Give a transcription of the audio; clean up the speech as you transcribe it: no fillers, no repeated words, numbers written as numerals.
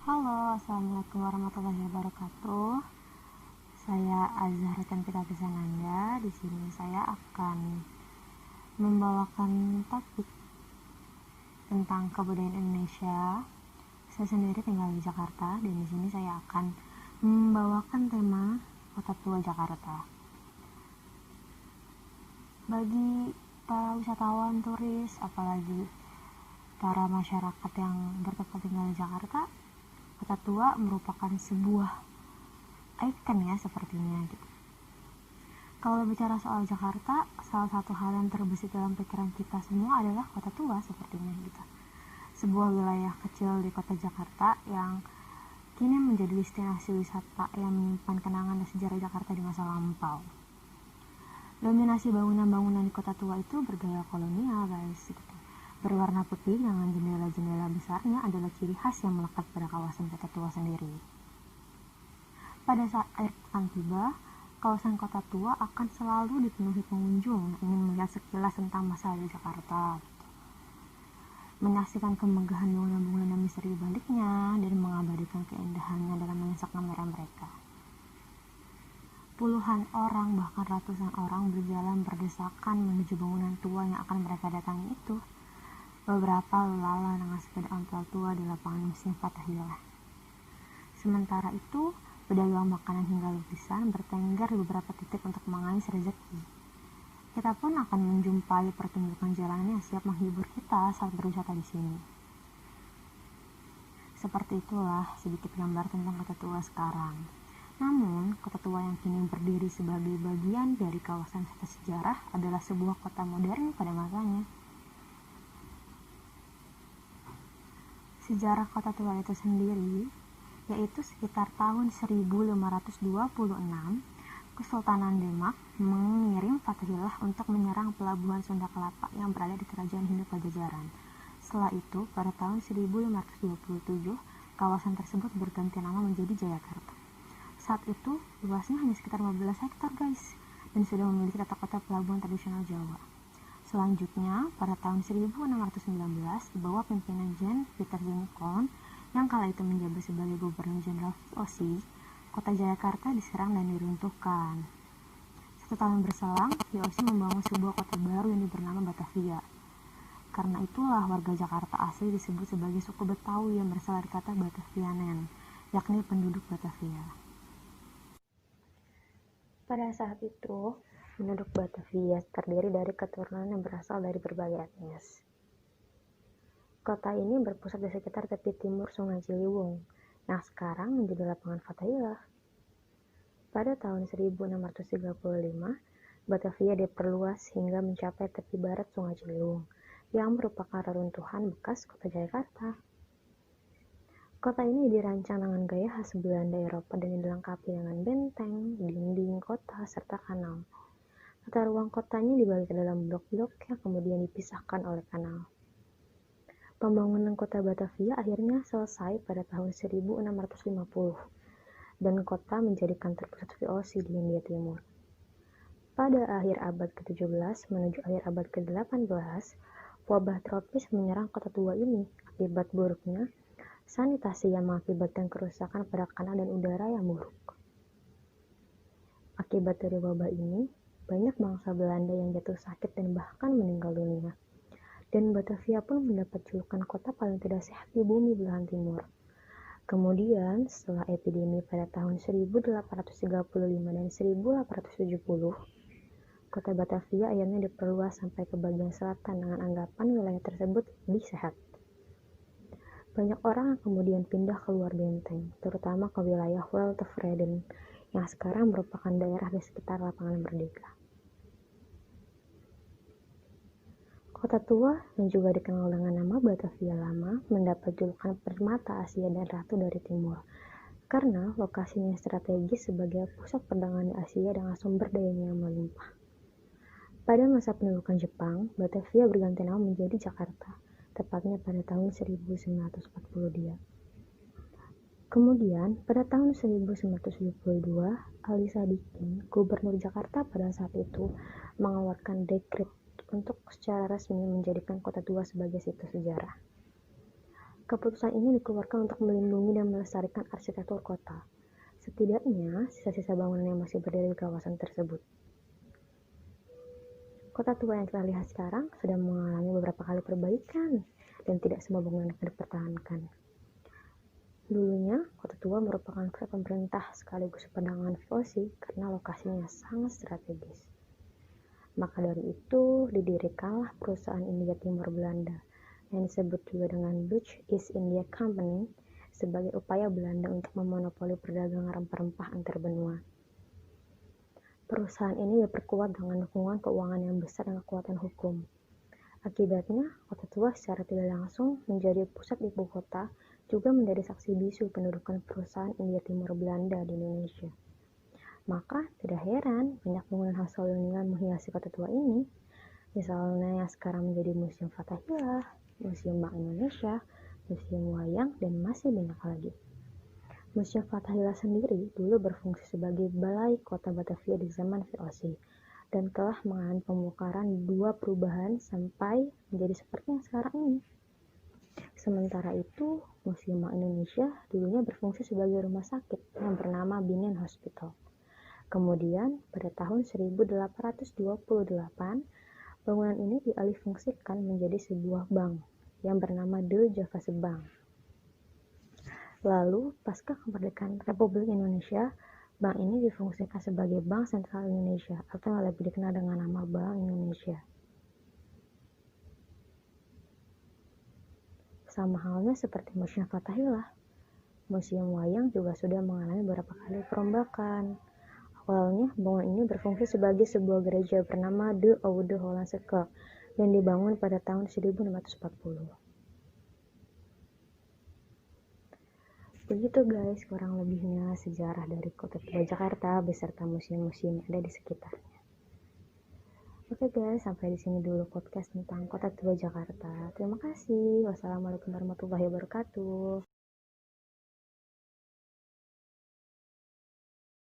Halo, assalamualaikum warahmatullahi wabarakatuh. Saya Azhar Cantika Kesananda. Di sini saya akan membawakan topik tentang kebudayaan Indonesia. Saya sendiri tinggal di Jakarta dan di sini saya akan membawakan tema Kota Tua Jakarta. Bagi para wisatawan, turis, apalagi para masyarakat yang bertempat tinggal di Jakarta, Kota Tua merupakan sebuah ikon ya sepertinya gitu. Kalau bicara soal Jakarta, salah satu hal yang terbesit dalam pikiran kita semua adalah Kota Tua sepertinya gitu. Sebuah wilayah kecil di kota Jakarta yang kini menjadi destinasi wisata yang menyimpan kenangan dan sejarah Jakarta di masa lampau. Dominasi bangunan-bangunan di Kota Tua itu bergaya kolonial guys gitu. Berwarna putih dengan jendela-jendela besarnya adalah ciri khas yang melekat pada kawasan Kota Tua sendiri. Pada saat akhir pekan tiba, kawasan Kota Tua akan selalu dipenuhi pengunjung yang ingin melihat sekilas tentang masa lalu Jakarta, menyaksikan kemegahan bangunan-bangunan dan misteri baliknya, dan mengabadikan keindahannya dalam menyisak kamera mereka. Puluhan orang, bahkan ratusan orang berjalan berdesakan menuju bangunan tua yang akan mereka datangi itu. Beberapa lalu dengan sepeda ontel tua di lapangan Museum Fathahillah. Sementara itu, pedagang makanan hingga lukisan bertengger di beberapa titik untuk mengais rezeki. Kita pun akan menjumpai pertunjukan jalanan yang siap menghibur kita saat berwisata di sini. Seperti itulah sedikit gambar tentang Kota Tua sekarang. Namun, Kota Tua yang kini berdiri sebagai bagian dari kawasan wisata sejarah adalah sebuah kota modern pada masanya. Sejarah Kota Tua itu sendiri yaitu sekitar tahun 1526, Kesultanan Demak mengirim Fathahillah untuk menyerang pelabuhan Sunda Kelapa yang berada di Kerajaan Hindu Pajajaran. Setelah itu, pada tahun 1527, kawasan tersebut berganti nama menjadi Jayakarta. Saat itu, luasnya hanya sekitar 15 hektar guys, dan sudah memiliki tata kota pelabuhan tradisional Jawa. Selanjutnya, pada tahun 1619, di bawah pimpinan Jen Peter Zenkon, yang kala itu menjabat sebagai Gubernur Jenderal VOC, kota Jayakarta diserang dan diruntuhkan. 1 tahun berselang, VOC membangun sebuah kota baru yang bernama Batavia. Karena itulah warga Jakarta asli disebut sebagai suku Betawi yang berasal dari kata Batavianen, yakni penduduk Batavia. Pada saat itu, penduduk Batavia terdiri dari keturunan yang berasal dari berbagai etnis. Kota ini berpusat di sekitar tepi timur Sungai Ciliwung, yang sekarang menjadi lapangan Fathahillah. Pada tahun 1635, Batavia diperluas hingga mencapai tepi barat Sungai Ciliwung, yang merupakan reruntuhan bekas kota Jakarta. Kota ini dirancang dengan gaya khas Belanda Eropa dan dilengkapi dengan benteng, dinding kota, serta kanal. Tata ruang kotanya dibagi ke dalam blok-blok yang kemudian dipisahkan oleh kanal. Pembangunan kota Batavia akhirnya selesai pada tahun 1650 dan kota menjadi kantor pusat VOC di Hindia Timur. Pada akhir abad ke-17 menuju akhir abad ke-18, wabah tropis menyerang Kota Tua ini. Akibat buruknya sanitasi yang mengakibatkan kerusakan pada kanal dan udara yang buruk. Akibat dari wabah ini, banyak bangsa Belanda yang jatuh sakit dan bahkan meninggal dunia. Dan Batavia pun mendapat julukan kota paling tidak sehat di bumi belahan timur. Kemudian, setelah epidemi pada tahun 1835 dan 1870, kota Batavia akhirnya diperluas sampai ke bagian selatan dengan anggapan wilayah tersebut lebih sehat. Banyak orang yang kemudian pindah keluar benteng, terutama ke wilayah Weltevreden, yang sekarang merupakan daerah di sekitar Lapangan Merdeka. Kota Tua yang juga dikenal dengan nama Batavia Lama mendapat julukan Permata Asia dan Ratu dari Timur karena lokasinya strategis sebagai pusat perdagangan di Asia dengan sumber dayanya yang melimpah. Pada masa pendudukan Jepang, Batavia berganti nama menjadi Jakarta, tepatnya pada tahun 1942. Kemudian, pada tahun 1972, Ali Sadikin, Gubernur Jakarta pada saat itu, mengeluarkan dekret untuk secara resmi menjadikan Kota Tua sebagai situs sejarah. Keputusan ini dikeluarkan untuk melindungi dan melestarikan arsitektur kota. Setidaknya, sisa-sisa bangunan yang masih berdiri di kawasan tersebut. Kota tua yang kita lihat sekarang sudah mengalami beberapa kali perbaikan, dan tidak semua bangunan akan dipertahankan. Dulunya, Kota Tua merupakan pusat pemerintah sekaligus perdagangan VOC karena lokasinya sangat strategis. Maka dari itu, didirikanlah perusahaan India Timur Belanda yang disebut juga dengan Dutch East India Company sebagai upaya Belanda untuk memonopoli perdagangan rempah-rempah antar benua. Perusahaan ini diperkuat dengan dukungan keuangan yang besar dan kekuatan hukum. Akibatnya, Kota Tua secara tidak langsung menjadi pusat ibu kota, juga menjadi saksi bisu pendudukan perusahaan India Timur Belanda di Indonesia. Maka, tidak heran banyak bangunan khas kolonial menghiasi Kota Tua ini. Misalnya yang sekarang menjadi Museum Fathahillah, Museum Bank Indonesia, Museum Wayang, dan masih banyak lagi. Museum Fathahillah sendiri dulu berfungsi sebagai balai kota Batavia di zaman VOC dan telah mengalami pembongkaran 2 perubahan sampai menjadi seperti yang sekarang ini. Sementara itu, Museum Bank Indonesia dulunya berfungsi sebagai rumah sakit yang bernama Binnen Hospital. Kemudian, pada tahun 1828, bangunan ini dialihfungsikan menjadi sebuah bank yang bernama The Javase Bank. Lalu, pasca kemerdekaan Republik Indonesia, bank ini difungsikan sebagai Bank Sentral Indonesia atau yang lebih dikenal dengan nama Bank Indonesia. Sama halnya seperti Museum Fathahillah, Museum Wayang juga sudah mengalami beberapa kali perombakan. Awalnya, bangunan ini berfungsi sebagai sebuah gereja bernama De Oude Hollandse Kerk yang dibangun pada tahun 1540. Begitu guys, kurang lebihnya sejarah dari Kota Tua Jakarta beserta museum-museum yang ada di sekitarnya. Oke guys, sampai di sini dulu podcast tentang Kota Tua Jakarta. Terima kasih. Wassalamualaikum warahmatullahi wabarakatuh.